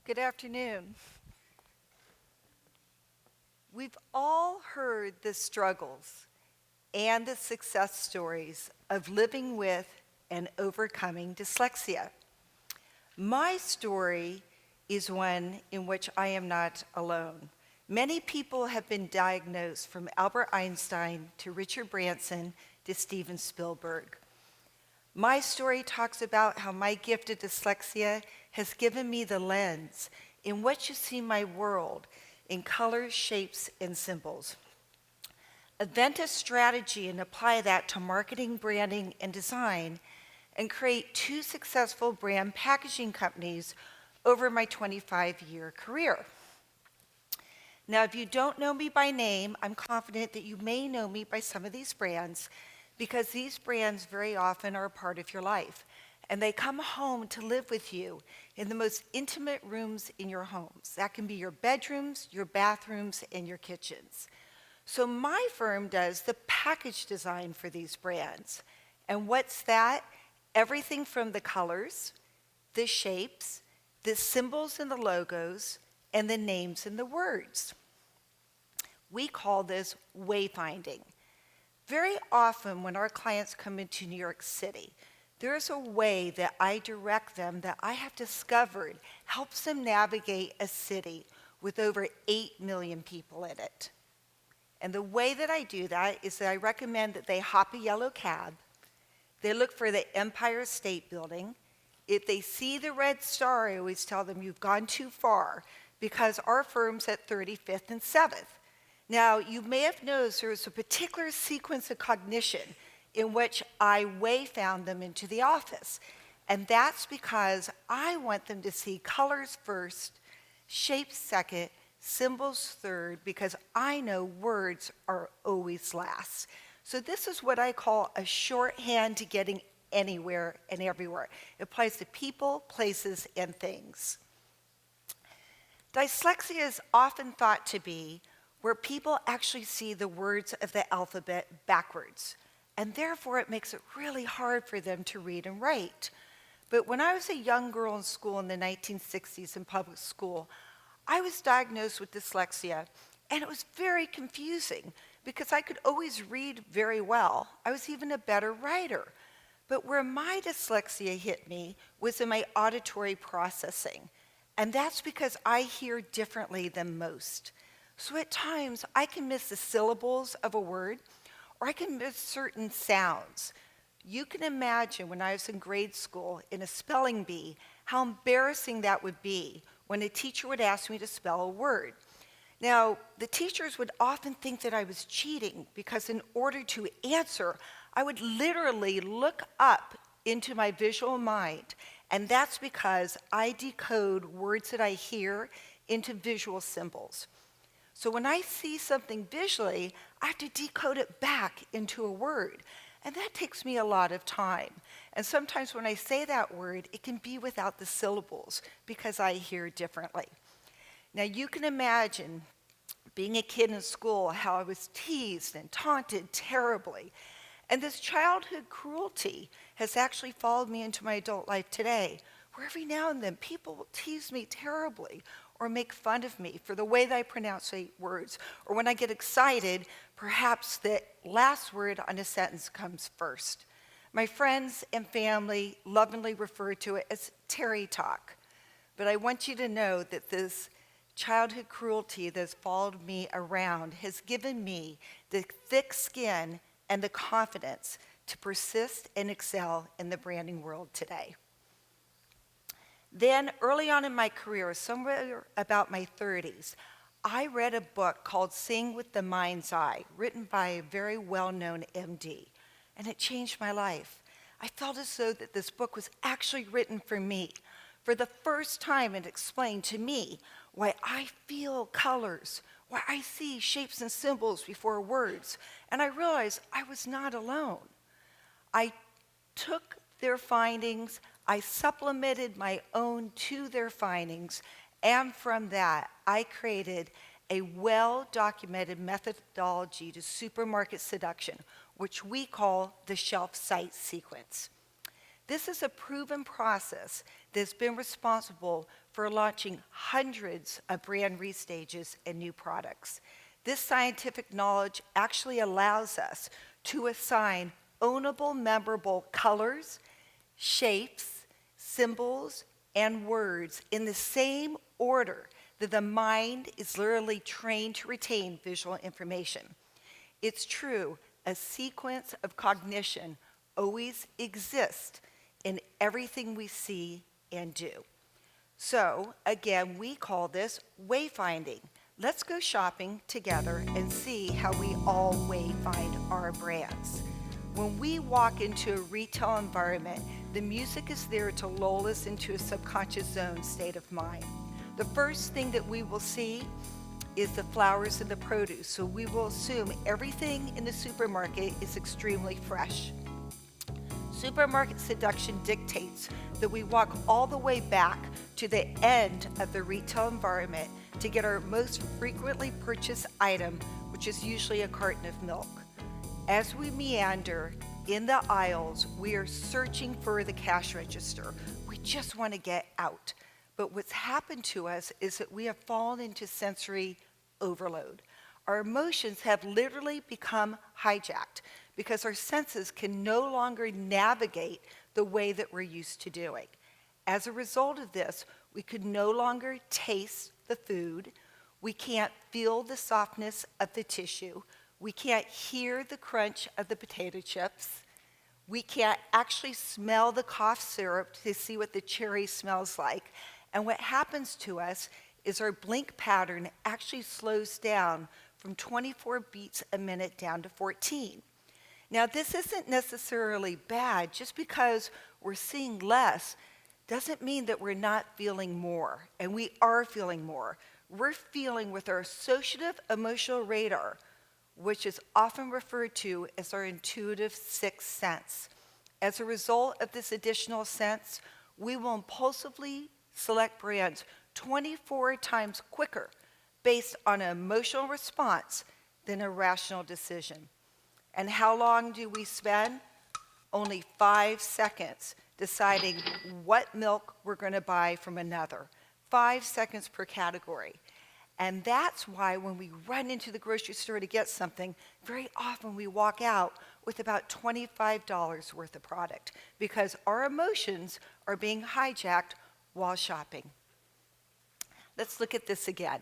Good afternoon. We've all heard the struggles and the success stories of living with and overcoming dyslexia. My story is one in which I am not alone. Many people have been diagnosed, from Albert Einstein to Richard Branson to Steven Spielberg. My story talks about how my gift of dyslexia has given me the lens in which to see my world in colors, shapes, and symbols. Invent a strategy and apply that to marketing, branding, and design, and create 2 successful brand packaging companies over my 25-year career. Now, if you don't know me by name, I'm confident that you may know me by some of these brands, because these brands very often are a part of your life, and they come home to live with you in the most intimate rooms in your homes. That can be your bedrooms, your bathrooms, and your kitchens. So my firm does the package design for these brands. And what's that? Everything from the colors, the shapes, the symbols and the logos, and the names and the words. We call this wayfinding. Very often when our clients come into New York City, there's a way that I direct them that I have discovered helps them navigate a city with over 8 million people in it. And the way that I do that is that I recommend that they hop a yellow cab, they look for the Empire State Building. If they see the red star, I always tell them you've gone too far, because our firm's at 35th and 7th. Now, you may have noticed there was a particular sequence of cognition in which I wayfound them into the office. And that's because I want them to see colors first, shapes second, symbols third, because I know words are always last. So this is what I call a shorthand to getting anywhere and everywhere. It applies to people, places, and things. Dyslexia is often thought to be where people actually see the words of the alphabet backwards, and therefore it makes it really hard for them to read and write. But when I was a young girl in school in the 1960s in public school, I was diagnosed with dyslexia, and it was very confusing because I could always read very well. I was even a better writer. But where my dyslexia hit me was in my auditory processing, and that's because I hear differently than most. So at times, I can miss the syllables of a word, or I can miss certain sounds. You can imagine when I was in grade school in a spelling bee, how embarrassing that would be when a teacher would ask me to spell a word. Now, the teachers would often think that I was cheating, because in order to answer, I would literally look up into my visual mind, and that's because I decode words that I hear into visual symbols. So when I see something visually, I have to decode it back into a word, and that takes me a lot of time. And sometimes when I say that word, it can be without the syllables because I hear differently. Now you can imagine being a kid in school, how I was teased and taunted terribly. And this childhood cruelty has actually followed me into my adult life today, where every now and then people will tease me terribly or make fun of me for the way that I pronounce words, or when I get excited, perhaps the last word on a sentence comes first. My friends and family lovingly refer to it as Terri talk, but I want you to know that this childhood cruelty that has followed me around has given me the thick skin and the confidence to persist and excel in the branding world today. Then, early on in my career, somewhere about my 30s, I read a book called Sing with the Mind's Eye, written by a very well-known MD, and it changed my life. I felt as though that this book was actually written for me. For the first time, it explained to me why I feel colors, why I see shapes and symbols before words, and I realized I was not alone. I took their findings, I supplemented my own to their findings, and from that, I created a well-documented methodology to supermarket seduction, which we call the shelf sight sequence. This is a proven process that's been responsible for launching hundreds of brand restages and new products. This scientific knowledge actually allows us to assign ownable, memorable colors, shapes, symbols, and words in the same order that the mind is literally trained to retain visual information. It's true, a sequence of cognition always exists in everything we see and do. So, again, we call this wayfinding. Let's go shopping together and see how we all wayfind our brands. When we walk into a retail environment, the music is there to lull us into a subconscious zone state of mind. The first thing that we will see is the flowers and the produce, so we will assume everything in the supermarket is extremely fresh. Supermarket seduction dictates that we walk all the way back to the end of the retail environment to get our most frequently purchased item, which is usually a carton of milk. As we meander in the aisles, we are searching for the cash register. We just want to get out. But what's happened to us is that we have fallen into sensory overload. Our emotions have literally become hijacked because our senses can no longer navigate the way that we're used to doing. As a result of this, we could no longer taste the food, we can't feel the softness of the tissue, we can't hear the crunch of the potato chips, we can't actually smell the cough syrup to see what the cherry smells like. And what happens to us is our blink pattern actually slows down from 24 beats a minute down to 14. Now, this isn't necessarily bad. Just because we're seeing less doesn't mean that we're not feeling more, and we are feeling more. We're feeling with our associative emotional radar, which is often referred to as our intuitive sixth sense. As a result of this additional sense, we will impulsively select brands 24 times quicker based on an emotional response than a rational decision. And how long do we spend? Only 5 seconds deciding what milk we're going to buy from another. 5 seconds per category. And that's why when we run into the grocery store to get something, very often we walk out with about $25 worth of product because our emotions are being hijacked while shopping. Let's look at this again.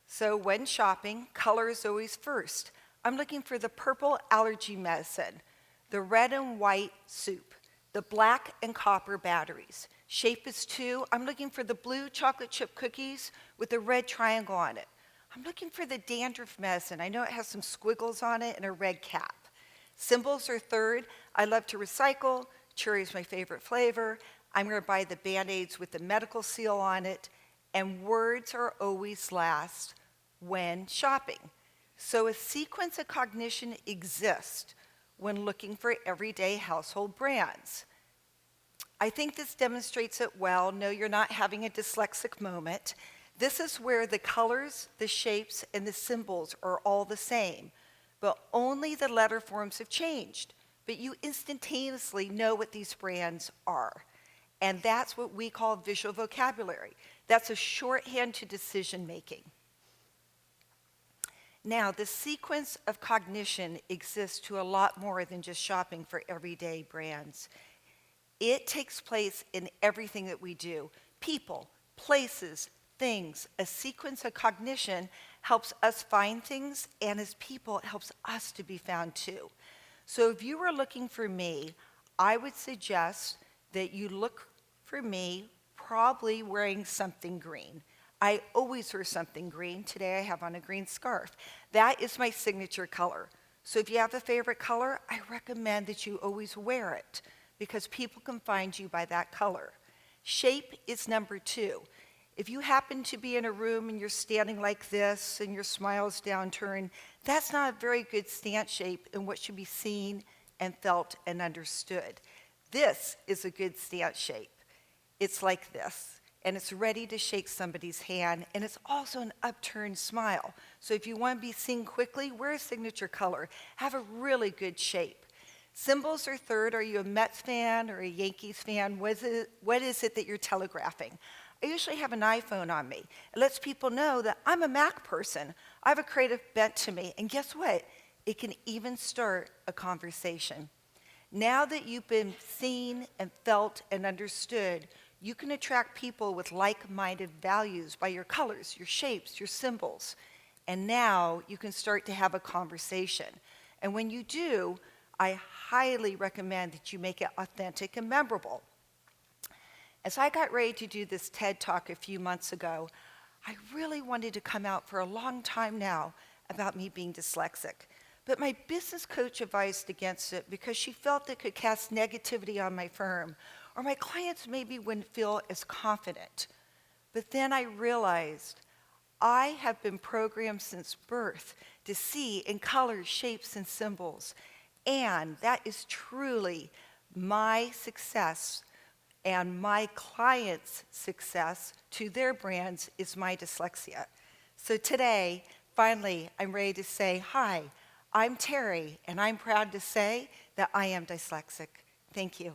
So when shopping, color is always first. I'm looking for the purple allergy medicine, the red and white soup, the black and copper batteries. Shape is 2. I'm looking for the blue chocolate chip cookies with the red triangle on it. I'm looking for the dandruff medicine. I know it has some squiggles on it and a red cap. Symbols are 3rd. I love to recycle. Cherry is my favorite flavor. I'm going to buy the Band-Aids with the medical seal on it. And words are always last when shopping. So a sequence of cognition exists when looking for everyday household brands. I think this demonstrates it well. No, you're not having a dyslexic moment. This is where the colors, the shapes, and the symbols are all the same, but only the letter forms have changed. But you instantaneously know what these brands are. And that's what we call visual vocabulary. That's a shorthand to decision making. Now, the sequence of cognition exists to a lot more than just shopping for everyday brands. It takes place in everything that we do. People, places, things. A sequence of cognition helps us find things, and as people, it helps us to be found too. So if you were looking for me, I would suggest that you look for me probably wearing something green. I always wear something green. Today I have on a green scarf. That is my signature color. So if you have a favorite color, I recommend that you always wear it because people can find you by that color. Shape is number 2. If you happen to be in a room and you're standing like this and your smile is downturned, that's not a very good stance shape in what should be seen and felt and understood. This is a good stance shape. It's like this, and it's ready to shake somebody's hand, and it's also an upturned smile. So if you want to be seen quickly, wear a signature color. Have a really good shape. Symbols are third. Are you a Mets fan or a Yankees fan? What is it that you're telegraphing? I usually have an iPhone on me. It lets people know that I'm a Mac person. I have a creative bent to me. And guess what? It can even start a conversation. Now that you've been seen and felt and understood, you can attract people with like-minded values by your colors, your shapes, your symbols. And now you can start to have a conversation. And when you do, I highly recommend that you make it authentic and memorable. As I got ready to do this TED Talk a few months ago, I really wanted to come out for a long time now about me being dyslexic. But my business coach advised against it because she felt it could cast negativity on my firm, or my clients maybe wouldn't feel as confident. But then I realized I have been programmed since birth to see in colors, shapes, and symbols. And that is truly my success, and my clients' success to their brands is my dyslexia. So today, finally, I'm ready to say, hi, I'm Terri, and I'm proud to say that I am dyslexic. Thank you.